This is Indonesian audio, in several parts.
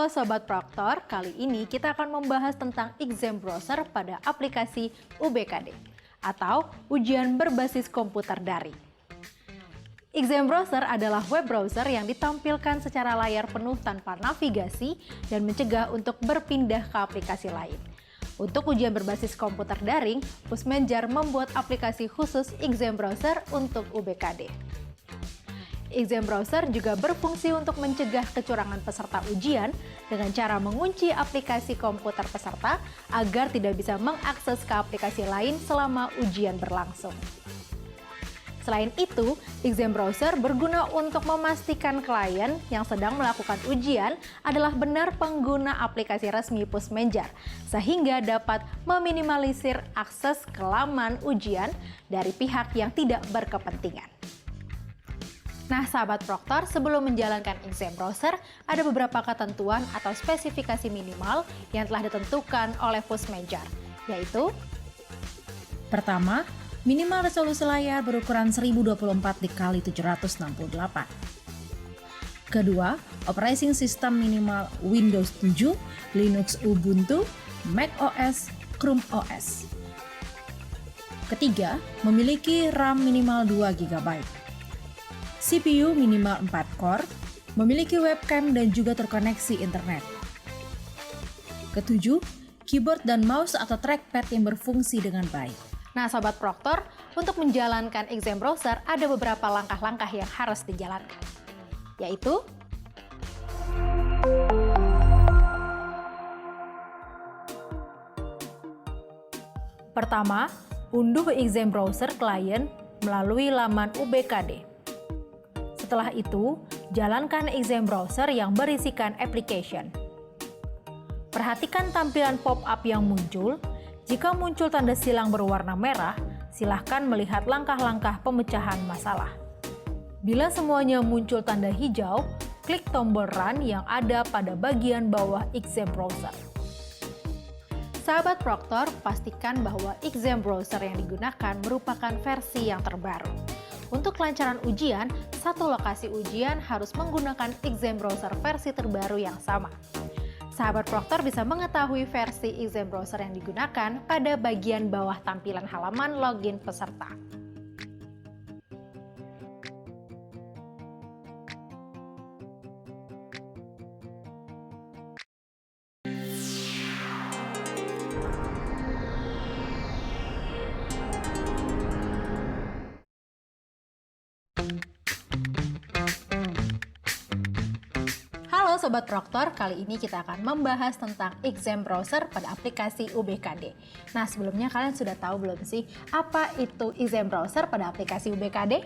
Halo Sobat Proktor, kali ini kita akan membahas tentang exam browser pada aplikasi UBKD atau ujian berbasis komputer daring. Exam browser adalah web browser yang ditampilkan secara layar penuh tanpa navigasi dan mencegah untuk berpindah ke aplikasi lain. Untuk ujian berbasis komputer daring, Pusmenjar membuat aplikasi khusus exam browser untuk UBKD. Exam browser juga berfungsi untuk mencegah kecurangan peserta ujian dengan cara mengunci aplikasi komputer peserta agar tidak bisa mengakses ke aplikasi lain selama ujian berlangsung. Selain itu, exam browser berguna untuk memastikan klien yang sedang melakukan ujian adalah benar pengguna aplikasi resmi Pusmenjar, sehingga dapat meminimalisir akses ke laman ujian dari pihak yang tidak berkepentingan. Nah, sahabat Proktor, sebelum menjalankan exam browser, ada beberapa ketentuan atau spesifikasi minimal yang telah ditentukan oleh Pusmenjar, yaitu: pertama, minimal resolusi layar berukuran 1024 x 768. Kedua, operating system minimal Windows 7, Linux Ubuntu, Mac OS, Chrome OS. Ketiga, memiliki RAM minimal 2 GB. CPU minimal 4 core, memiliki webcam dan juga terkoneksi internet. Ketujuh, keyboard dan mouse atau trackpad yang berfungsi dengan baik. Nah, Sobat Proktor, untuk menjalankan exam browser ada beberapa langkah-langkah yang harus dijalankan, yaitu: pertama, unduh exam browser klien melalui laman UBKD. Setelah itu, jalankan exam browser yang berisikan application. Perhatikan tampilan pop-up yang muncul. Jika muncul tanda silang berwarna merah, silahkan melihat langkah-langkah pemecahan masalah. Bila semuanya muncul tanda hijau, klik tombol Run yang ada pada bagian bawah exam browser. Sahabat Proktor, pastikan bahwa exam browser yang digunakan merupakan versi yang terbaru. Untuk kelancaran ujian, satu lokasi ujian harus menggunakan exam browser versi terbaru yang sama. Sahabat Proktor bisa mengetahui versi exam browser yang digunakan pada bagian bawah tampilan halaman login peserta. Halo Sobat Proktor, kali ini kita akan membahas tentang exam browser pada aplikasi UBKD. Nah, sebelumnya kalian sudah tahu belum sih apa itu exam browser pada aplikasi UBKD?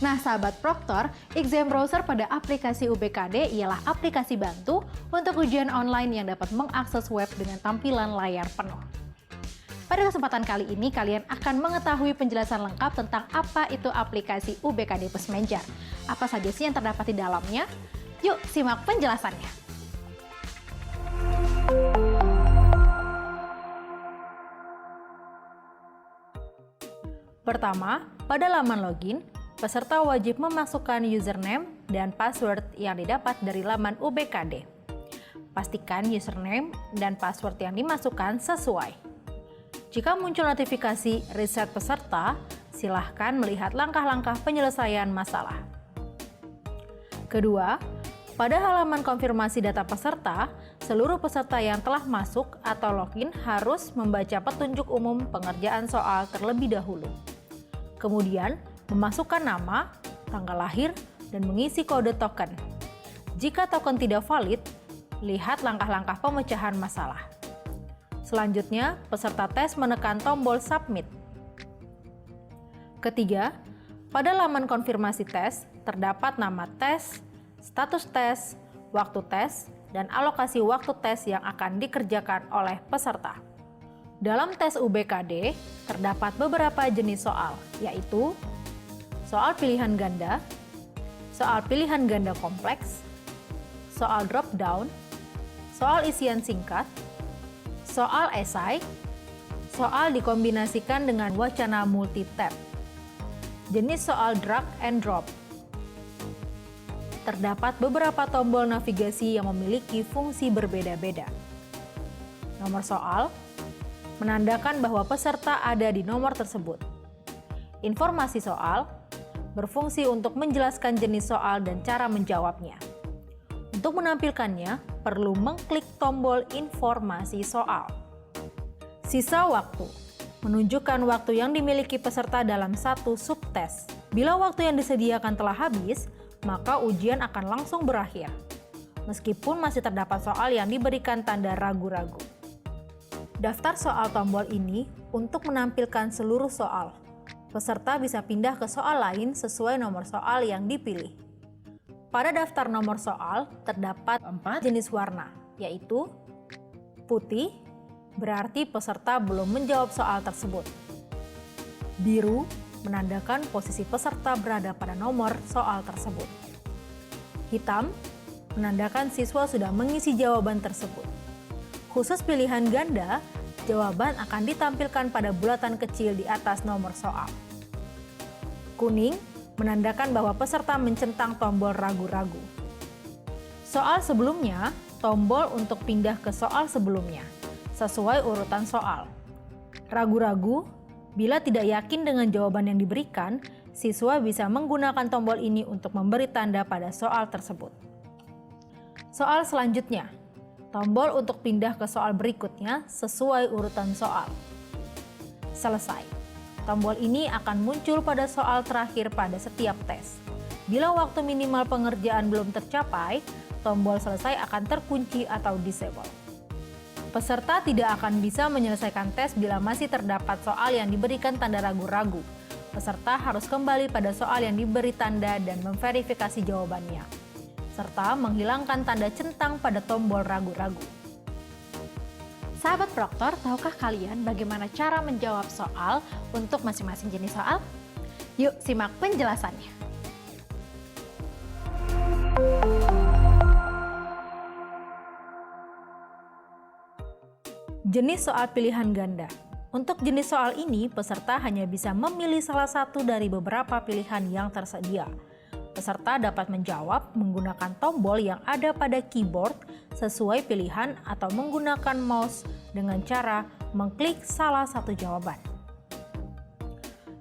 Nah, Sahabat Proktor, exam browser pada aplikasi UBKD ialah aplikasi bantu untuk ujian online yang dapat mengakses web dengan tampilan layar penuh. Pada kesempatan kali ini, kalian akan mengetahui penjelasan lengkap tentang apa itu aplikasi UBKD Pusmenjar. Apa saja sih yang terdapat di dalamnya? Yuk, simak penjelasannya. Pertama, pada laman login, peserta wajib memasukkan username dan password yang didapat dari laman UBKD. Pastikan username dan password yang dimasukkan sesuai. Jika muncul notifikasi reset peserta, silahkan melihat langkah-langkah penyelesaian masalah. Kedua, pada halaman konfirmasi data peserta, seluruh peserta yang telah masuk atau login harus membaca petunjuk umum pengerjaan soal terlebih dahulu. Kemudian, memasukkan nama, tanggal lahir, dan mengisi kode token. Jika token tidak valid, lihat langkah-langkah pemecahan masalah. Selanjutnya, peserta tes menekan tombol Submit. Ketiga, pada laman konfirmasi tes, terdapat nama tes, status tes, waktu tes, dan alokasi waktu tes yang akan dikerjakan oleh peserta. Dalam tes UBKD, terdapat beberapa jenis soal, yaitu soal pilihan ganda, soal pilihan ganda kompleks, soal drop down, soal isian singkat, soal esai, soal dikombinasikan dengan wacana multi-tab, jenis soal drag and drop. terdapat beberapa tombol navigasi yang memiliki fungsi berbeda-beda. Nomor soal menandakan bahwa peserta ada di nomor tersebut. Informasi soal berfungsi untuk menjelaskan jenis soal dan cara menjawabnya. Untuk menampilkannya, perlu mengklik tombol informasi soal. Sisa waktu menunjukkan waktu yang dimiliki peserta dalam satu subtes. Bila waktu yang disediakan telah habis, maka ujian akan langsung berakhir. Meskipun masih terdapat soal yang diberikan tanda ragu-ragu. Daftar soal tombol ini untuk menampilkan seluruh soal. Peserta bisa pindah ke soal lain sesuai nomor soal yang dipilih. Pada daftar nomor soal terdapat 4 jenis warna, yaitu putih, berarti peserta belum menjawab soal tersebut. Biru menandakan posisi peserta berada pada nomor soal tersebut. Hitam menandakan siswa sudah mengisi jawaban tersebut. Khusus pilihan ganda, jawaban akan ditampilkan pada bulatan kecil di atas nomor soal. Kuning menandakan bahwa peserta mencentang tombol ragu-ragu. Soal sebelumnya, tombol untuk pindah ke soal sebelumnya, sesuai urutan soal. Ragu-ragu, bila tidak yakin dengan jawaban yang diberikan, siswa bisa menggunakan tombol ini untuk memberi tanda pada soal tersebut. Soal selanjutnya, tombol untuk pindah ke soal berikutnya sesuai urutan soal. Selesai. Tombol ini akan muncul pada soal terakhir pada setiap tes. Bila waktu minimal pengerjaan belum tercapai, tombol selesai akan terkunci atau disable. Peserta tidak akan bisa menyelesaikan tes bila masih terdapat soal yang diberikan tanda ragu-ragu. Peserta harus kembali pada soal yang diberi tanda dan memverifikasi jawabannya, serta menghilangkan tanda centang pada tombol ragu-ragu. Sahabat Proktor, tahukah kalian bagaimana cara menjawab soal untuk masing-masing jenis soal? Yuk simak penjelasannya. Jenis soal pilihan ganda. Untuk jenis soal ini, peserta hanya bisa memilih salah satu dari beberapa pilihan yang tersedia. Peserta dapat menjawab menggunakan tombol yang ada pada keyboard sesuai pilihan atau menggunakan mouse dengan cara mengklik salah satu jawaban.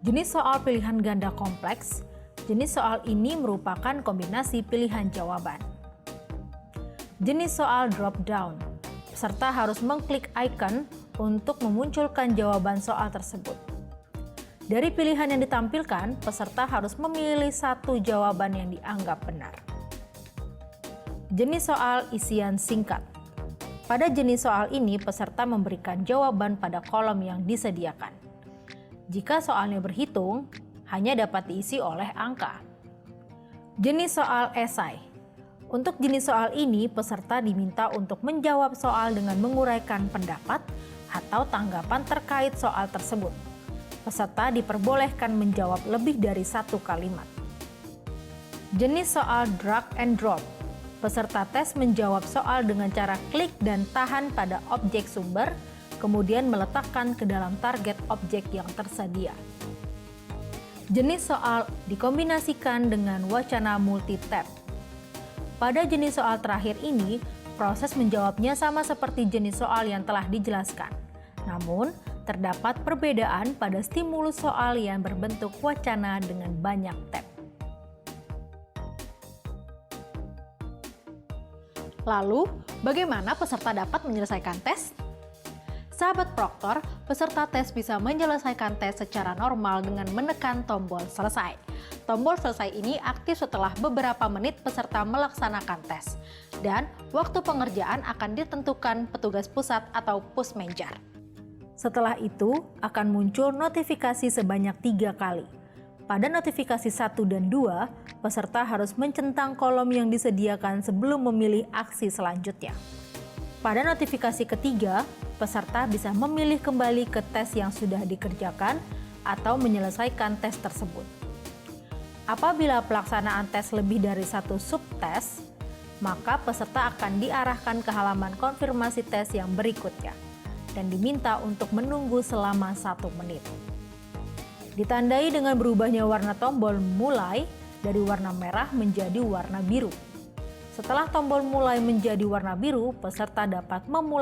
Jenis soal pilihan ganda kompleks. Jenis soal ini merupakan kombinasi pilihan jawaban. Jenis soal drop down. Peserta harus mengklik icon untuk memunculkan jawaban soal tersebut. Dari pilihan yang ditampilkan, peserta harus memilih satu jawaban yang dianggap benar. Jenis soal isian singkat. Pada jenis soal ini, peserta memberikan jawaban pada kolom yang disediakan. Jika soalnya berhitung, hanya dapat diisi oleh angka. Jenis soal esai. Untuk jenis soal ini, peserta diminta untuk menjawab soal dengan menguraikan pendapat atau tanggapan terkait soal tersebut. Peserta diperbolehkan menjawab lebih dari satu kalimat. Jenis soal drag and drop. Peserta tes menjawab soal dengan cara klik dan tahan pada objek sumber, kemudian meletakkan ke dalam target objek yang tersedia. Jenis soal dikombinasikan dengan wacana multi-tab. Pada jenis soal terakhir ini, proses menjawabnya sama seperti jenis soal yang telah dijelaskan. Namun, terdapat perbedaan pada stimulus soal yang berbentuk wacana dengan banyak tab. Lalu, bagaimana peserta dapat menyelesaikan tes? Sahabat Proktor, peserta tes bisa menyelesaikan tes secara normal dengan menekan tombol selesai. Tombol selesai ini aktif setelah beberapa menit peserta melaksanakan tes, dan waktu pengerjaan akan ditentukan petugas pusat atau pusmenjar. Setelah itu, akan muncul notifikasi sebanyak 3 kali. Pada notifikasi 1 dan 2, peserta harus mencentang kolom yang disediakan sebelum memilih aksi selanjutnya. Pada notifikasi ketiga, peserta bisa memilih kembali ke tes yang sudah dikerjakan atau menyelesaikan tes tersebut. Apabila pelaksanaan tes lebih dari satu subtes, maka peserta akan diarahkan ke halaman konfirmasi tes yang berikutnya dan diminta untuk menunggu selama 1 menit. Ditandai dengan berubahnya warna tombol mulai dari warna merah menjadi warna biru. Setelah tombol mulai menjadi warna biru, peserta dapat memulai